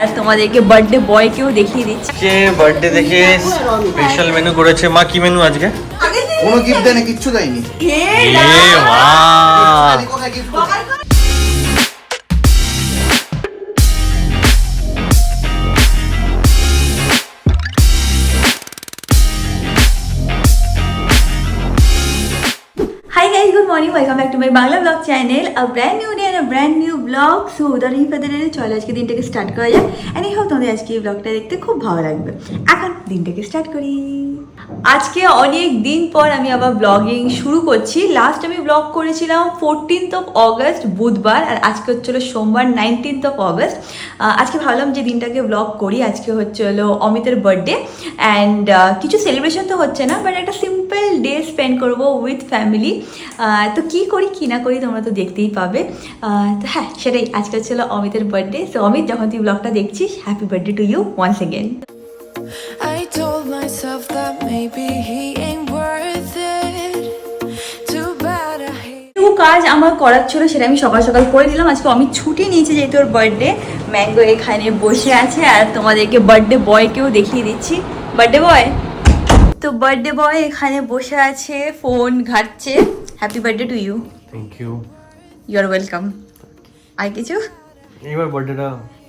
তোমাদেরকে বার্থডে বয়কেও দেখিয়ে দিচ্ছি। কে বার্থডে দেখে স্পেশাল মেনু করেছে মা। কি মেনু আজকে? কোনো গিফট দেয়নি, কিচ্ছু দেয়নি। Hi guys, good morning. Welcome back to my Bangla vlog channel. A brand new day and a brand new vlog. So without any further ado, চলো আজকে দিনটাকে স্টার্ট করা যাক। And I hope তোমাদের আজকে এই ব্লগটা দেখতে খুব ভালো লাগবে। এখন দিনটাকে স্টার্ট করি। আজকে অনেক দিন পর আমি আবার ব্লগিং শুরু করছি। লাস্ট আমি ব্লগ করেছিলাম 14th of August বুধবার, আর আজকে হচ্ছিল সোমবার 19th of August। আজকে ভাবলাম যে দিনটাকে ব্লগ করি। আজকে হচ্ছে হলো অমিতের বার্থডে অ্যান্ড কিছু সেলিব্রেশন তো হচ্ছে না, বাট একটা সিম্পল ডে স্পেন্ড করবো উইথ ফ্যামিলি। তো কী করি কী না করি তোমরা তো দেখতেই পাবে। তো হ্যাঁ, সেটাই আজকে ছিল অমিতের বার্থডে। সো অমিত, যখন তুই ব্লগটা দেখছিস, happy birthday to you once again. I told myself that maybe he ain't worth it. Too bad I hate. কাজ আমার করার ছিল, সেটা আমি সকাল সকাল করে দিলাম। আজকে অমিত ছুটি নিয়েছে যেহেতু ওর বার্থডে। ম্যাঙ্গো এখানে বসে আছে, আর তোমাদেরকে বার্থডে বয়কেও দেখিয়ে দিচ্ছি। বার্থডে বয় তো বার্থডে বয় এখানে বসে আছে, ফোন ঘাটছে। Happy birthday to you. Thank you. You are welcome. আর কিছু? এবার বার্থডেটা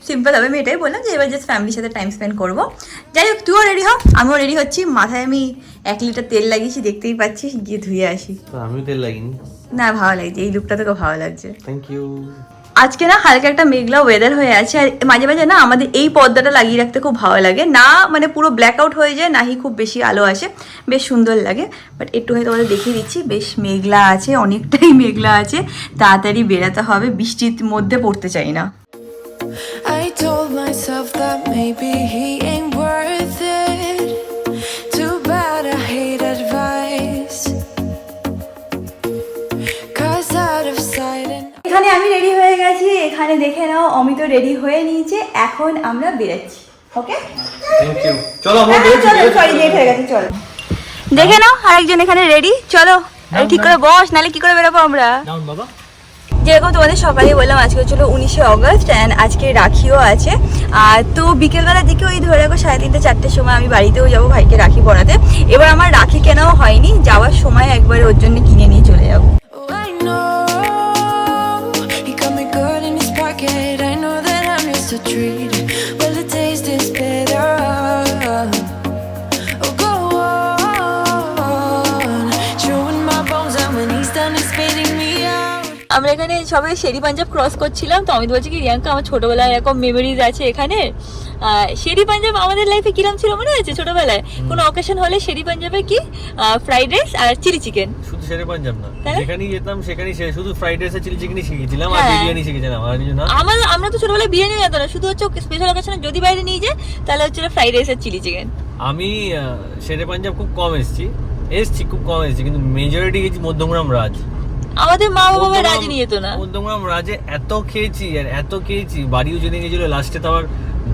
সিম্পল হবে। আমি এটাই বললাম যে এবার জাস্ট ফ্যামিলির সাথে টাইম স্পেন্ড করবো। যাই হোক, তুইও রেডি হ, আমিও রেডি হচ্ছি। মাথায় আমি 1 লিটার তেল লাগিয়েছি, দেখতেই পাচ্ছিস। গিয়ে ধুয়ে আসি। আমিও তেল লাগিনি। না, ভালো লাগছে, এই লুকটা তোকে ভালো লাগছে। Thank you. আজকে না হালকা একটা মেঘলা ওয়েদার হয়ে আছে, আর মাঝে মাঝে না আমাদের এই পর্দাটা লাগিয়ে রাখতে খুব ভালো লাগে। না মানে পুরো ব্ল্যাক আউট হয়ে যায়, নাহি খুব বেশি আলো আসে, বেশ সুন্দর লাগে। বাট একটু হয়তো তোমাদের দেখিয়ে দিচ্ছি, বেশ মেঘলা আছে, অনেকটাই মেঘলা আছে। তাড়াতাড়ি বেরাতে হবে, বৃষ্টির মধ্যে পড়তে চাই না। I told myself that maybe he ain't worth it. Too bad I hate advice. 'Cause out of sight and এখানে আমি রেডি হয়ে গেছি, এখানে দেখে নাও অমিত রেডি হয়ে নিয়েছে। এখন আমরা বেরাচ্ছি। ওকে, থ্যাংক ইউ। চলো আমরা সরি লেট হয়ে গেছে। চলো দেখে নাও, আরেকজন এখানে রেডি। চলো ঠিক করে বস, নালে কি করে বেরোবো আমরা। ডাউন বাবা। যেরকম তোমাদের সকালে বললাম, আজকে হচ্ছিল 19শে অগস্ট অ্যান্ড আজকে রাখিও আছে। আর তো বিকেলবেলার দিকে ওই ধরে রাখো 3:30 4টের সময় আমি বাড়িতেও যাবো ভাইকে রাখি পরাতে। এবার আমার রাখি কেনাও হয়নি, যাওয়ার সময় একবার ওর জন্য কিনে নিয়ে চলে যাবো। oh, I know he got me good in his pocket. I know that I'm just a treat. Well, the taste is better. Oh, go on, chewing my bones out when he's done is spitting me out. আমরা এখানে সবাই Sherry Punjab cross করছিলাম, তো আমি বলছি কি রিয়াঙ্কা, আমার ছোটবেলায় এরকম মেমোরিজ আছে এখানে। শেরি পাঞ্জাব আমাদের লাইফে কিরম ছিল মনে আছে? ছোটবেলায় কোনো অকেশন হলে শেরি পাঞ্জাবে কি ফ্রাইড রাইস আর চিলি চিকেন। শুধু শেরে পাঞ্জাব না, তাহলে? যেখানেই যেতাম সেখানেই শুধু ফ্রাইড রাইস আর চিলি চিকেনই শিখেছিলাম, আর বিরিয়ানি শিখেছিলাম। আর কিছু না। আমরা তো ছোটবেলায় বিরিয়ানি যেত না, শুধু হচ্ছে স্পেশাল অকেশনে যদি বাইরে নিয়ে যায় তাহলে হচ্ছে ফ্রাইড রাইস আর চিলি চিকেন। আমি শেরে পাঞ্জাব খুব কম এসছি খুব কম এসছি, কিন্তু মেজরিটি গেছি মধ্যমগ্রাম রাজ। আমাদের মা বাবা রাজি নিয়ে যেত না। মধ্যমগ্রাম রাজে এত খেয়েছি আর এত খেয়েছি, বাড়িও যেতে গেছিল। লাস্টে তো আবার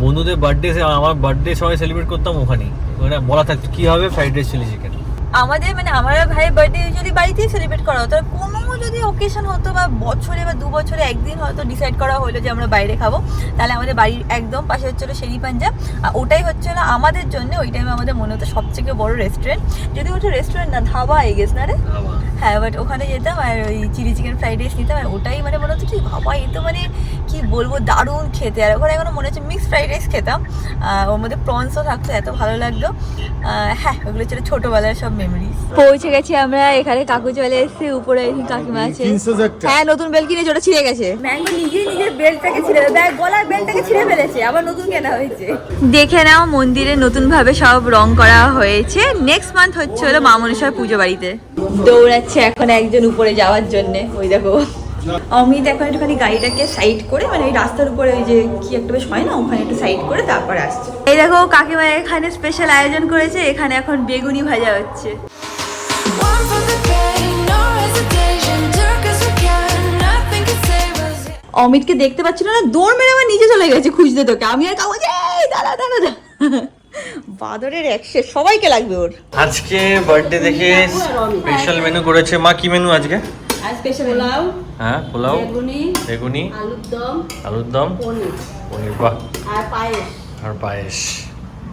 বন্ধুদের বার্থডে, আমার বার্থডে সবাই সেলিব্রেট করতাম ওখানেই। ওখানে বলা থাকতো কি হবে, ফ্রাইড রাইস চিলি চিকেন। আমাদের মানে আমার ভাইয়ের বার্থডে যদি বাড়িতেই সেলিব্রেট করা হতো, কোনো যদি অকেশন হতো বা বছরে বা 2 বছরে একদিন হয়তো ডিসাইড করা হলো যে আমরা বাইরে খাবো, তাহলে আমাদের বাড়ির একদম পাশে হচ্ছিলো শেরি পাঞ্জাব। আর ওটাই হচ্ছিলো আমাদের জন্য ওই টাইমে আমাদের মনে হতো সবথেকে বড় রেস্টুরেন্ট। যদি ওটা রেস্টুরেন্ট না, ধাবা আই গেস না রে। হ্যাঁ, বাট ওখানে যেতাম আর ওই চিলি চিকেন ফ্রাইড রাইস নিতাম, আর ওটাই মানে মনে হতো কি বাবা, এ তো মানে কি বলবো, দারুণ খেতে। আর ওখানে এখনো মনে হচ্ছে মিক্সড ফ্রাইড রাইস খেতাম, ওর মধ্যে প্রনসও থাকতো, এত ভালো লাগতো। হ্যাঁ, ওগুলো ছিল ছোটবেলার সব মেমোরিজ। পৌঁছে গেছি আমরা, এখানে কাকু চলে এসেছে, উপরে কাকিমা আছে। হ্যাঁ, নতুন বেল কিনেছে, ওটা ছিঁড়ে গেছে। ম্যাঙ্গো নিজের বেলটাকে ছিঁড়ে, গলার বেলটাকে ছিঁড়ে ফেলেছে, আবার নতুন কেনা হয়েছে। দেখে নাও, মন্দিরে নতুন ভাবে সব রং করা হয়েছে। নেক্সট মান্থ হচ্ছে হলো মা মনসার পুজো বাড়িতে। দৌড়াচ্ছে এখন একজন উপরে যাওয়ার জন্য। ওই দেখো অমিত এখন একটুখানি গাড়িটাকে সাইড করে, মানে ওই রাস্তার উপরে ওই যে কি একটা বেশ হয় না, ওখানে একটু সাইড করে তারপরে আসছে। এই দেখো কাকিমা এখানে স্পেশাল আয়োজন করেছে, এখানে এখন বেগুনি ভাজা হচ্ছে। One for the pain, no hesitation. Took us we can, nothing can save us. অমিতকে দেখতে পাচ্ছিল না, দৌড় মেরে আমার নিচে চলে গেছে খুঁজতে তোকে। আমি আর কাগজ দাঁড়া বাদরের একশে, সবাইকে লাগবে ওর। আজকে বার্থডে দেখে স্পেশাল মেনু করেছে মা। কি মেনু আজকে? আর স্পেশাল পোলাও, হ্যাঁ পোলাও, বেগুনি, বেগুনি, আলুর দম, পনির, বাহ, আর পায়েস। আর পায়েস।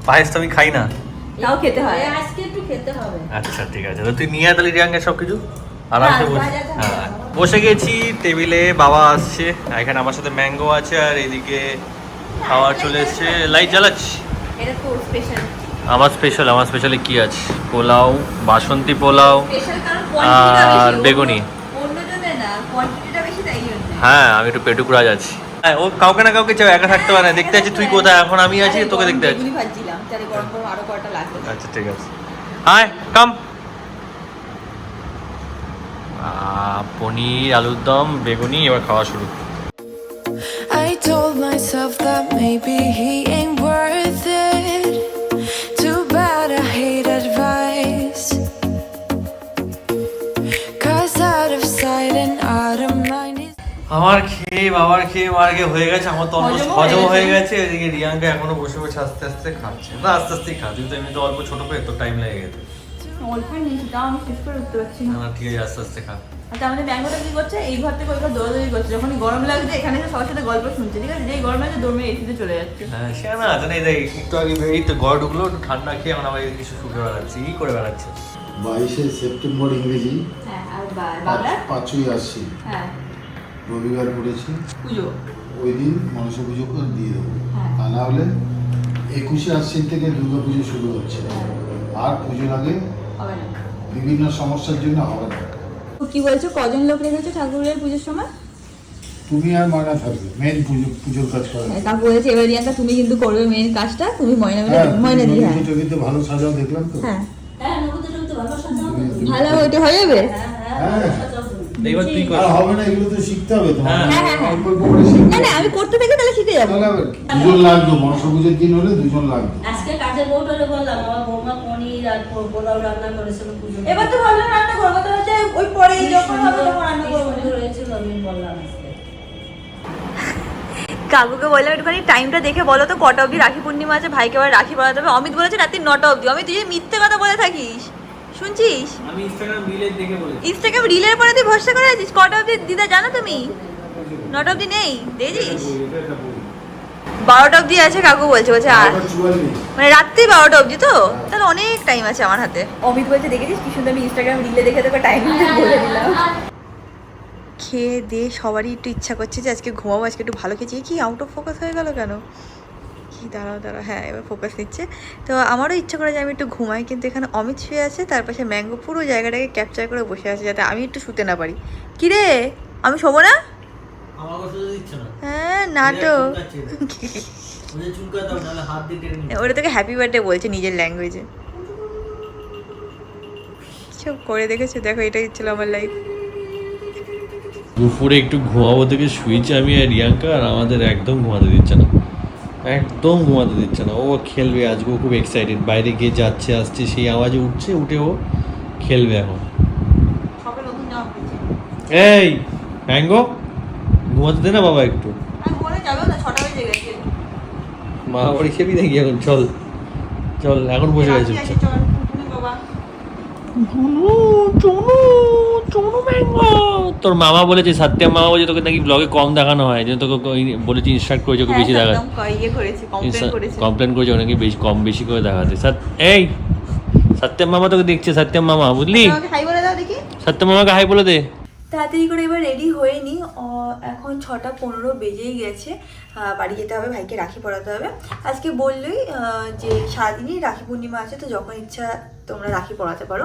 পায়েস তো আমি খাই না। তাও খেতে হয়। আজকে একটু খেতে হবে। আচ্ছা ঠিক আছে, তো তুই নিয়ে আয় তাহলে রিয়াঙ্গা সব কিছু আরামসে বসে। হ্যাঁ বসে গেছি টেবিলে, বাবা আসছে, এখানে আমার সাথে ম্যাঙ্গো আছে, আর এইদিকে খাওয়ার চলে এসছে। লাইট জ্বালাচ্ছি। এটা তো স্পেশাল। আমার স্পেশালে কি আছে? পোলাও, বাসন্তী পোলাও স্পেশাল কারণ কোয়ান্টিটিটা বেশি। আর বেগুনি। অন্যজনের না, কোয়ান্টিটিটা বেশি তাই জন্য। হ্যাঁ আমি একটু পেটুকুরাজ আছি। হ্যাঁ ও কাউকে না কাউকে চাও, একা থাকতে পারে না। দেখতে আছি তুই কোথায়, এখন আমি আছি, তোকে দেখতে আছি। বেগুনি ভাজছিলাম, তাহলে গরম গরম আরো কয়টা লাগবে। আচ্ছা ঠিক আছে, হাই কাম। পনির, আলুর দম, বেগুনি, এবার খাওয়া শুরু। I told myself that maybe he ain't worth it. Too bad I hate advice. 'Cause out of sight and out of mind is আমার খেয়ে বাবার খেয়ে মার খেয়ে হয়ে গেছে, আমার তো অলমোস্ট হজমও হজম হয়ে হয়ে গেছে। গেছে। এদিকে রিয়াঙ্কা এখনো বসে বসে আস্তে আস্তে খাচ্ছে। না আস্তে আস্তেই খা, তুই তো এমনি তো অল্প ছোট পেয়ে তো টাইম লেগে গেছে। অল্পই নিয়েছি, তাও আমি শেষ করে উঠতে পারছি না। না ঠিক আছে, আস্তে আস্তে খা। আচ্ছা আমাদের ম্যাঙ্গোটা কি করছে, এই ঘর থেকে ওই ঘর দৌড়াদৌড়ি করছে। যখনই গরম লাগছে এখানে এসে সবার সাথে গল্প শুনছে, ঠিক আছে? যেই গরম লাগছে দৌড়ে এসিতে চলে যাচ্ছে। হ্যাঁ সে না জানি, দেখ একটু আগে এই তো ঘর ঢুকলো, একটু ঠান্ডা খেয়ে এখন আবার কিছু শুকে বেড়াচ্ছে, ই করে বেড়াচ্ছে। 22শে সেপ্টেম্বর ইংরেজি, হ্যাঁ আর বাংলা 5ই আশ্বিন হ্যাঁ রবিবার পড়েছি। পুজো। ওই দিন মনসা পুজো করে দিয়ে দেবো। হ্যাঁ। তা না হলে 21শে আশ্বিন থেকে দুর্গা পুজো শুরু হচ্ছে, আর পুজোর আগে হবে না। বিভিন্ন সমস্যার জন্য হবে না। তো কি বলছো, কজন লোক রেখেছো ঠাকুরের পুজোর সময়? তুমি আর ময়না থাকবে, মেন পুজোর কাজ করা। কাকু বলেছে এবার রিয়াঙ্কা তুমি কিন্তু করবে মেন কাজটা, তুমি ময়না হ্যাঁ, ময়না দিয়ে। হ্যাঁ ছবিতে ভালো সাজাও দেখলাম তো। হ্যাঁ হ্যাঁ নবুতে তো ভালো সাজাও তো। ভালো ওইটা হয়ে যাবে। হ্যাঁ, এইবার তুই কর। আর হবে না, এগুলো তো শিখতে হবে তোমার। হ্যাঁ, হ্যাঁ, হ্যাঁ। অল্প অল্প করে শিখতে না না হবে। আমি করতে থেকে তাহলে শিখে যাবো। তাহলে আবার কি? দুজন লাগতো, মনসা পুজোর দিন হলে দুজন লাগতো। আজকে কাজের বউটারে বললাম আমার বৌমা পনির আর পোলাও রান্না করেছিল পুজো। এবার তো ভালো রান্না করবো, তো হচ্ছে ওই পরে যখন হবে তখন রান্না করবো। সুন্দর হয়েছিল আমি বললাম আজকে। কাকুকে বললাম একটুখানি টাইমটা দেখে বলো তো কটা অবধি রাখি পূর্ণিমা আছে, ভাইকে আবার রাখি পড়াতে হবে। অমিত বলেছে রাত্রি 9টা অবধি। অমিত তুই যে মিথ্যে কথা বলে থাকিস, শুনছিস? আমি ইনস্টাগ্রাম রিলে দেখে বলেছি। ইনস্টাগ্রাম রিলের পরে তুই ভরসা করে আছিস? কটা অবধি দিদা জানো তুমি? 9টা অবধি নেই, দেখছিস? 12টা অবধি আছে কাকু বলছে। বলছে আর 44 মানে রাত্রি 12টা অবধি, তো তাহলে অনেক টাইম আছে আমার হাতে। অমিত বলছে দেখেছিস কি সুন্দর আমি ইনস্টাগ্রাম রিলে দেখে তোকে টাইম বলে দিলাম। খেয়ে দিয়ে সবারই একটু ইচ্ছা করছে যে আজকে ঘুমাবো, আজকে একটু ভালো খেয়েছি। কি আউট অফ ফোকাস হয়ে গেল কেন? কি দাঁড়াও, হ্যাঁ এবার ফোকাস নিচ্ছে। তো আমারও ইচ্ছা করে যে আমি একটু ঘুমাই, কিন্তু এখানে অমিত শুয়ে আছে, তার পাশে ম্যাঙ্গো পুরো জায়গাটাকে ক্যাপচার করে বসে আছে যাতে আমি একটু শুতে না পারি। কি রে আমি শোবো না? আমাকে শুতে দিচ্ছে না। হ্যাঁ নাটক। ওই চুলকাতাও নালে হাত দিয়ে টেনে নিই। ওটা তোকে হ্যাপি বার্থডে বলছে নিজের ল্যাঙ্গুয়েজে। সব করে দেখেছো, দেখো এটাই ছিল আমার লাইফ। দুপুরে একটু ঘুমাবো থেকে শুয়েছি আমি আর রিয়াঙ্কা, আর আমাদের একদম ঘুমাতে দিচ্ছে না, একদম ঘুমাতে দিচ্ছে না। ও খেলবে আজকে, ও খুব এক্সাইটেড, বাইরে গিয়ে যাচ্ছে আসছে, সেই আওয়াজে উঠছে, উঠে ও খেলবে এখন। সবে নতুন জামা পড়েছি। এই ম্যাঙ্গো ঘুমাতে দে না বাবা একটু। আমি বলে যাবে না, 6টা বেজে গেছে। মা বাড়ি খেবি নাকি এখন? চল চল এখন বসে গেছে। রাখি আছে, চল তুমি বাবা। তোর মামা বলেছে, সত্যম মামা বলেছে তোকে নাকি ব্লগে কম দেখানো হয়, যে তোকে বলেছি ইনস্ট্রাক্ট করেছে ওকে বেশি দেখাতে। ইয়ে করেছি, কমপ্লেন করেছি। কমপ্লেন করেছে ওনাকে বেশি কম বেশি করে দেখাতে। এই সত্যম মামা তোকে দেখছে, সত্যম মামা বুঝলি? আমাকে হাই বলে দাও দেখি। সত্যম মামাকে হাই বলে দে। তাড়াতাড়ি করে এবার রেডি হয়ে নি। এখন 6:15 বেজেই গেছে। বাড়ি যেতে হবে, ভাইকে রাখি পরাতে হবে। আজকে বললেই যে সারাদিনই রাখি পূর্ণিমা আছে, তো যখন ইচ্ছা তোমরা রাখি পরাতে পারো।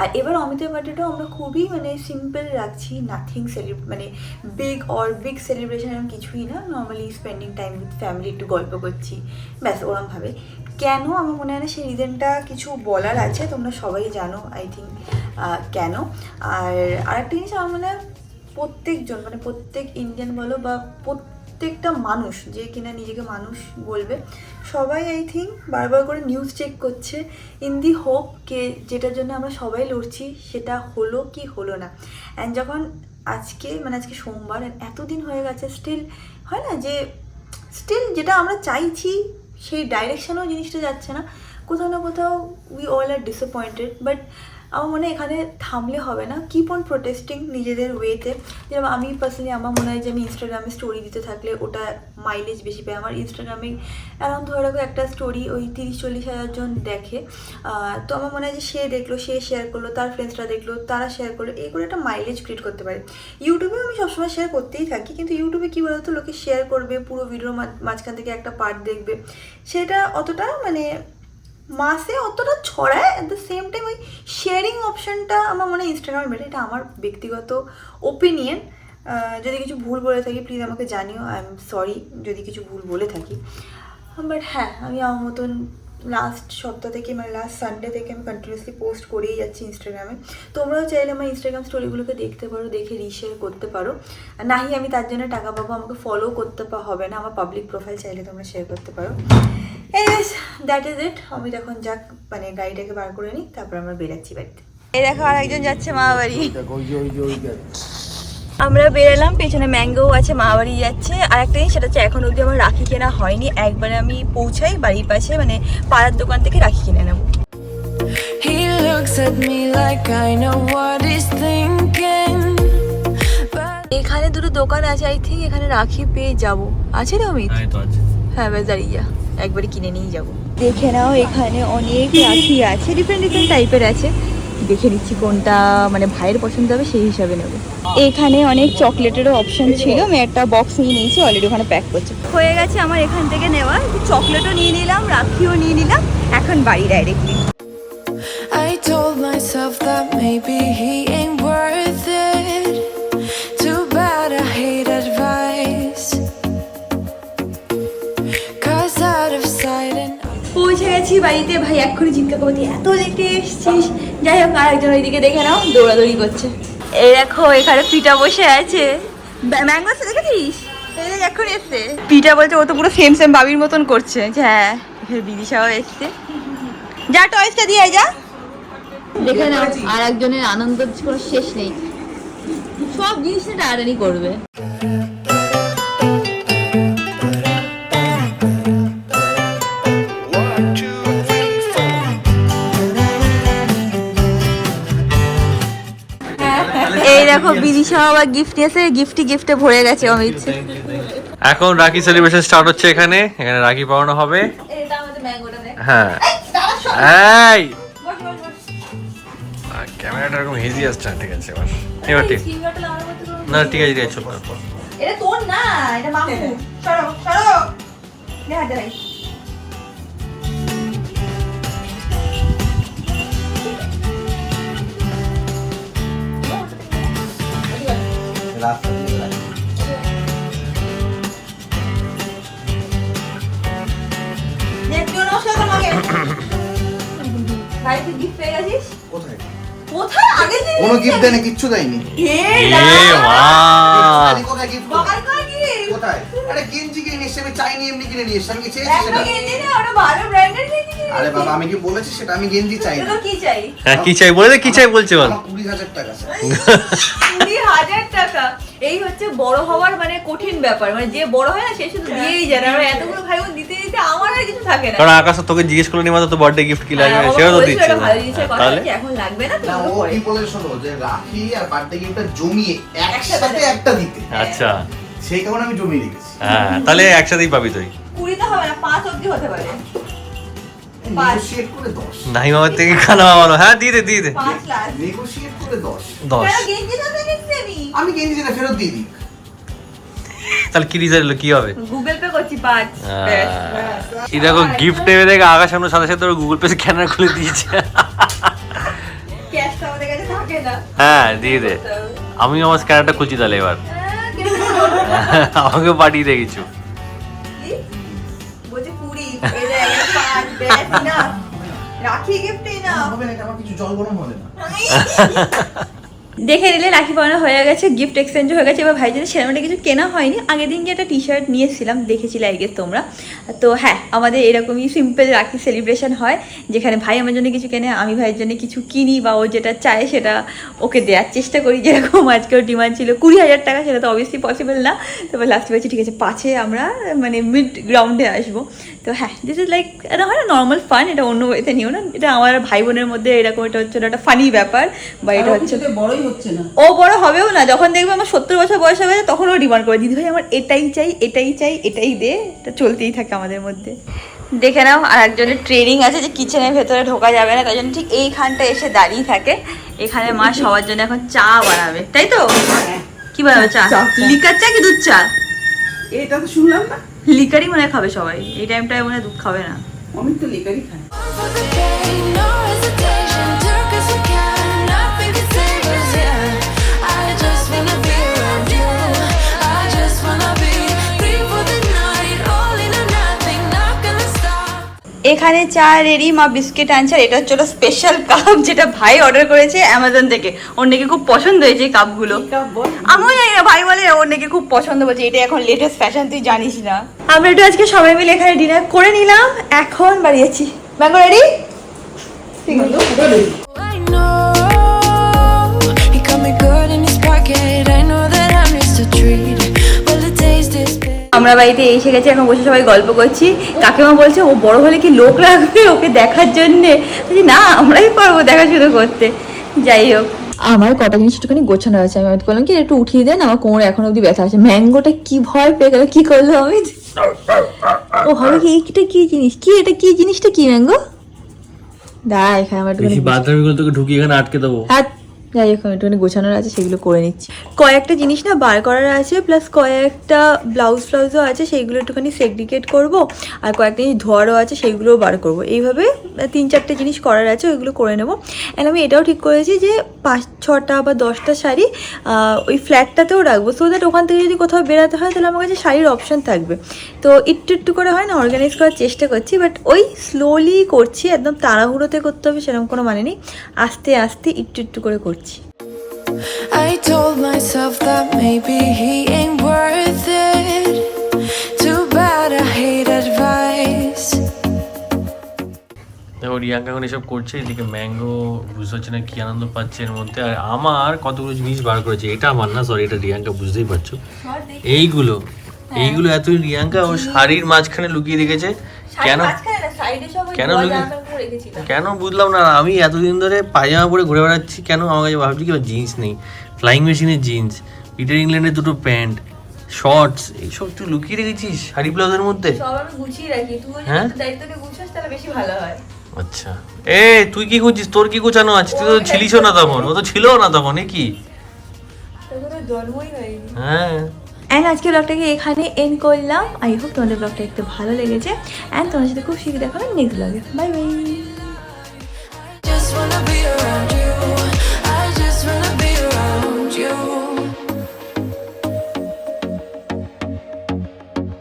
আর এবার অমিতের বার্থডেটাও আমরা খুবই মানে সিম্পল রাখছি, নাথিং মানে বিগ সেলিব্রেশন এরকম কিছুই না। Normally spending time with family, একটু গল্প করছি, ব্যাস ওরমভাবে। কেন আমার মনে হয় না সেই রিজনটা কিছু বলার আছে, তোমরা সবাই জানো আই থিঙ্ক কেন। আর আরেকটা জিনিস আমার মনে হয় প্রত্যেকজন মানে প্রত্যেক ইন্ডিয়ান বলো বা প্রত্যেকটা মানুষ যে কিনা নিজেকে মানুষ বলবে, সবাই আই থিঙ্ক বারবার করে নিউজ চেক করছে ইন দি হোপ কে যেটার জন্য আমরা সবাই লড়ছি সেটা হলো কি হলো না। অ্যান্ড যখন আজকে সোমবার, এতদিন হয়ে গেছে, স্টিল হয় না যে স্টিল যেটা আমরা চাইছি সেই ডাইরেকশনেও জিনিসটা যাচ্ছে না। কোথাও না কোথাও we all R disappointed. But আমার মনে হয় এখানে থামলে হবে না, কিপ অন প্রোটেস্টিং নিজেদের ওয়েতে। যেরকম আমি পার্সোনালি আমার মনে হয় যে আমি ইনস্টাগ্রামে স্টোরি দিতে থাকলে ওটা মাইলেজ বেশি পায়। আমার ইনস্টাগ্রামে অ্যারাউন্ড ধরে রাখো একটা স্টোরি ওই 30-40 হাজার জন দেখে, তো আমার মনে হয় যে সে দেখলো, সে শেয়ার করলো, তার ফ্রেন্ডসরা দেখলো, তারা শেয়ার করলো, এই করে একটা মাইলেজ ক্রিয়েট করতে পারে। ইউটিউবেও আমি সবসময় শেয়ার করতেই থাকি, কিন্তু ইউটিউবে কী বলতো, লোকে শেয়ার করবে, পুরো ভিডিওর মাঝখান থেকে একটা পার্ট দেখবে, সেটা অতটা মানে মাসে অতটা ছড়ায়। অ্যাট দ্য সেম টাইম ওই শেয়ারিং অপশানটা আমার মনে হয় ইনস্টাগ্রামে বেটার। এটা আমার ব্যক্তিগত ওপিনিয়ন। যদি কিছু ভুল বলে থাকি প্লিজ আমাকে জানিও, আই এম সরি যদি কিছু ভুল বলে থাকি। বাট হ্যাঁ, আমি আমার মতন লাস্ট সপ্তাহ থেকে মানে লাস্ট সানডে থেকে আমি কন্টিনিউসলি পোস্ট করেই যাচ্ছি ইনস্টাগ্রামে। তোমরাও চাইলে আমার ইনস্টাগ্রাম স্টোরিগুলোকে দেখতে পারো, দেখে রিশেয়ার করতে পারো। নাহি আমি তার জন্য টাকা পাবো, আমাকে ফলো করতে হবে না, আমার পাবলিক প্রোফাইল চাইলে তোমরা শেয়ার করতে পারো। Anyways that is it. আমি তখন যাক মানে গাড়িটাকে বার করে নিই, তারপর আমরা বেরাচ্ছি বাড়িতে। এই দেখো আর একজন যাচ্ছে মামাবাড়ি। আমরা বেরোলাম, পেছনে ম্যাঙ্গো আছে, মামাবাড়ি যাচ্ছে। আর একটা জিনিস সেটা হচ্ছে এখন অবধি আমার রাখি কেনা হয়নি। একবারে আমি পৌঁছাই বাড়ির পাশে মানে পাড়ার দোকান থেকে রাখি কিনে নেবো। He looks at me like I know what he's thinking. But এখানে দুটো দোকান আছে, আই থিঙ্ক এখানে রাখি পেয়ে যাবো। আছে না অমিত? হ্যাঁ ব্যাস দাঁড়িয়ে যা, একবারে কিনে নিয়ে যাবো। দেখে নাও এখানে অনেক রাখি আছে, ডিফারেন্ট ডিফারেন্ট টাইপের আছে। দেখে নিচ্ছি কোনটা মানে ভাইয়ের পছন্দ হবে সেই হিসাবে নেব। এখানে অনেক চকলেটেরও অপশন ছিল, আমি একটা বক্স নিয়ে নিয়েছি, অলরেডি ওখানে প্যাক করছে। হয়ে গেছে আমার এখান থেকে নেওয়া, চকলেটও নিয়ে নিলাম, রাখিও নিয়ে নিলাম, এখন বাড়ি directly. I told myself that maybe he ain't worth it. Too bad I hate advice. 'Cause out of sight and পৌঁছে গেছি বাড়িতে। ভাই এক্ষুনি চিৎকার করতে, এত দেখতে এসছিস। যাই হোক, আর একজন ওইদিকে দেখে নাও দৌড়াদৌড়ি করছে। এই দেখো এখানে পিটা বসে আছে, ম্যাঙ্গো দেখেছিস? এই দেখ এক্ষুনি এসছে পিটা, বলছে ও তো পুরো সেম সেম বাবির মতন করছে। হ্যাঁ এখানে বিদিশাও এসছে। যা টয়েসটা দিয়ে যা, দেখে নাও আর একজনের আনন্দ কোনো শেষ নেই, সব জিনিসটা টানাটানি করবে। এই দেখো বিদিশা আবার গিফট নিয়েছে, গিফটে ভরে গেছে অমিত। এখন রাখি সেলিব্রেশন স্টার্ট হচ্ছে এখানে রাখি পাওয়ানো হবে। এটা আমাদের ম্যাঙ্গোটা দেখ। হ্যাঁ এই ক্যামেরাটা এরকম হেজি আসছে না, ঠিক আছে এবার ঠিক না, ঠিক আছে চল। এটা তোর না, এটা মামু। সরো সরো, নে হাতে ভাই। রাস্তা দিয়ে রাখি। নে তুই নমস্কার কর আমাকে। ভাই তুই গিফট পেয়ে গেছিস? কোথায়? কোথায় আগে যে কোনো গিফট দেয়নি, কিচ্ছু দেয়নি। এ আরে কোথায় গিফট? বকার কর কি? কোথায়? আরে গেঞ্জি কিনে নিয়ে এসে, আমি চাইনি, এমনি কিনে নিয়ে এসে। আমি কি চেয়েছি একটা সেটা? গেঞ্জি না, ওটা ভালো ব্র্যান্ডের গেঞ্জি কিনে। আরে বাবা, আমি কি বলেছি সেটা? আমি গেঞ্জি চাই না। তোর কি চাই? হ্যাঁ কি চাই বলে দে, কি চাই বলছে বল। আমার 20,000 টাকা চাই। 20,000 টাকা। এই হচ্ছে বড় হওয়ার মানে কঠিন ব্যাপার, মানে যে বড় হয় না সে শুধু দিয়েই যায়। আর এতগুলো ভাই বোন দিতে দিতে আমার আর কিছু থাকে না। কারণ আকাশ তোকে জিজ্ঞেস করলো নি মাত্র তো বার্থডে গিফট কি লাগবে, সেও তো দিচ্ছে। ভালো জিনিসের কথা তাহলে কি এখন লাগবে না? না, তুমি ও পরে কি বলে শোনো, যে রাখি আর বার্থডে গিফটটা জমিয়ে একসাথে একটা দিতে, আচ্ছা সেই কারণে আমি জমিয়ে রেখেছি। হ্যাঁ তাহলে একসাথেই পাবি তুই। 20 তো হবে না, 5 অবধি হতে পারে। নেগোশিয়েট করে 10। নাহি মামার থেকে খানা মামানো। হ্যাঁ দিয়ে দে 5 লাখ। নেগোশিয়েট করে 10। 10। কেন গেঞ্জি তো দেখেছি আমি। আমি গেঞ্জি না, ফেরত দিয়ে দিই। তাহলে কি রিজাল্ট হলো, কি হবে? গুগল পে করছি 5। এই দেখো গিফট নেবে দেখে আকাশ সামনে সাথে সাথে গুগল পে স্ক্যানার খুলে দিয়েছে। ক্যাশ তো আমাদের কাছে থাকে না। হ্যাঁ দিয়ে দে, আমি আমার স্ক্যানারটা খুলছি তাহলে এবার। আমাকে পাঠিয়ে দে কিছু। বলছে 20, এই যে 5 ব্যাস না। রাখি গিফট না। হবে না, এটা আমার কিছু জল গরম হবে না। দেখে নিলে রাখি পরানো হয়ে গেছে, গিফট এক্সচেঞ্জ হয়ে গেছে। এবার ভাই যদি সেরকমটা কিছু কেনা হয়নি, আগের দিন গিয়ে একটা টি শার্ট নিয়েছিলাম, দেখেছিলে আই গেস তোমরা। তো হ্যাঁ, আমাদের এরকমই সিম্পল রাখি সেলিব্রেশন হয়, যেখানে ভাই আমার জন্য কিছু কেনে, আমি ভাইয়ের জন্য কিছু কিনি, বা ও যেটা চায় সেটা ওকে দেওয়ার চেষ্টা করি। যেরকম আজকেও ডিমান্ড ছিল 20,000 টাকা, সেটা তো অবভিয়াসলি পসিবল না। তারপর লাস্টে বলছি ঠিক আছে, পাছে আমরা মানে মিড গ্রাউন্ডে আসবো। তো হ্যাঁ, দিস ইজ লাইক, এটা হয় না নর্মাল ফান, এটা অন্য ওয়েতে নিও না, এটা আমার ভাই বোনের মধ্যে এরকম, এটা হচ্ছে একটা ফানি ব্যাপার, বা এটা হচ্ছে বড়ই হচ্ছে না, ও বড় হবেও না। যখন দেখবে আমার 70 বছর বয়স হবে তখন ও ডিমান্ড করে, দিদি ভাই আমার এটাই চাই, এটাই চাই, এটাই দে। এটা চলতেই থাকে আমাদের মধ্যে। দেখে নাও, আর একজনের ট্রেনিং আছে যে কিচেনের ভেতরে ঢোকা যাবে না, তাই জন্য ঠিক এইখানটা এসে দাঁড়িয়ে থাকে। এখানে মা সবার জন্য এখন চা বানাবে, তাই তো? কি বানাবে চা? লিকার চা কি দুধ চা? এটা তো শুনলাম না, লিকারই মনে হয় খাবে সবাই এই টাইমটায়, মনে হয় দুধ খাবে না। অমিত তো লিকারই খায়। For the pain, no hesitation, took us we can, nothing can save us, yeah. I just wanna be around you, I just wanna be free for the night, all in or nothing, not gonna stop. এখানে চা ready, মা biscuit আনছে। আর এটা হচ্ছে special cup, যেটা ভাই order করেছে Amazon থেকে। ওর নাকি খুব পছন্দ হয়েছে এই কাপগুলো। আমিও জানি না, ভাই বলে ওর নাকি খুব পছন্দ, বলছে এটা এখন লেটেস্ট ফ্যাশন, তুই জানিস না। আমরা একটু আজকে সবাই মিলে এখানে ডিনার করে নিলাম, এখন বাড়ি যাচ্ছি। Mango ready? I know he got me good in his pocket, I know that I'm just a treat, well the taste is bitter. আমরা বাড়িতে এসে গেছি, এখন বসে সবাই গল্প করছি। কাকিমা বলছে ও বড় হলে কি লোক রাখবে ওকে দেখার জন্যে? বলছি না, আমরাই পারবো দেখা শুরু করতে। যাই হোক, আমার কটা জিনিস একটুখানি গোছানো আছে। আমি বললাম কি একটু উঠিয়ে দেন, আমার কোমরে এখন অব্দি ব্যথা আছে। ম্যাঙ্গোটা কি ভয় পেয়ে গেল, কি করলো আমি? ও হবে কি, এইটা কি জিনিস, কি এটা, কি জিনিসটা কি ম্যাঙ্গো? দা এখানে আমার বেশি বাথরুমগুলো তোকে ঢুকিয়ে এখানে আটকে দেবো। হ্যাঁ, যাই হোক, একটুখানি গোছানোর আছে, সেগুলো করে নিচ্ছি। কয়েকটা জিনিস না বার করার আছে, প্লাস কয়েকটা ব্লাউজও আছে, সেইগুলো একটুখানি সেগ্রিগেট করব। আর কয়েকটা জিনিস ধোয়ারও আছে, সেইগুলোও বার করব। এইভাবে 3-4টে জিনিস করার আছে, ওইগুলো করে নেবো। অ্যান্ড আমি এটাও ঠিক করেছি যে 5-6টা বা 10টা শাড়ি ওই ফ্ল্যাটটাতেও রাখবো, সো দ্যাট ওখান থেকে যদি কোথাও বেরাতে হয় তাহলে আমার কাছে শাড়ির অপশান থাকবে। তো একটু করে হয় না, অর্গানাইজ করার চেষ্টা করছি, বাট ওই স্লোলি করছি, একদম তাড়াহুড়োতে করতে হবে সেরকম কোনো মানে নেই, আস্তে আস্তে একটু করে করছি। I told myself that maybe he ain't worth it, too bad I hate advice. দেখো রিয়াঙ্কা এখন এসব করছে, এদিকে ম্যাঙ্গো বুঝতে পারছে না কি আনন্দ পাচ্ছে এর মধ্যে। আর আমার কতগুলো জিনিস বার করেছে, এটা আমার না, সরি এটা রিয়াঙ্কা, বুঝতেই পারছো। এইগুলো এত রিয়াঙ্কা ও শাড়ির মাঝখানে লুকিয়ে রেখেছে। কেন বুঝলাম না। আমি এতদিন ধরে পায়জামা পরে ঘুরে বেড়াচ্ছি, কেন আমার কাছে ভাবছি কি জিন্স নেই, ফ্লাইং মেশিনের জিন্স, পিটার ইংল্যান্ডের 2টো প্যান্ট, শর্টস, এইসব তুই লুকিয়ে রেখেছিস শাড়ি ব্লাউজের মধ্যে। হ্যাঁ আচ্ছা, তুই কি করছিস, তোর কি গোছানো আছে? তুই তো ছিলিসও না তখন, ও তো ছিলও না তখন, এ কি? হ্যাঁ। অ্যান্ড আজকে ব্লগটাকে এখানে এন্ড করলাম। আই হোপ তোমাদের ব্লগটা একটু ভালো লেগেছে, অ্যান্ড তোমার সাথে খুব শীঘ্রই দেখা হবে নেক্সট ব্লগে। Bye bye. Just wanna be around you,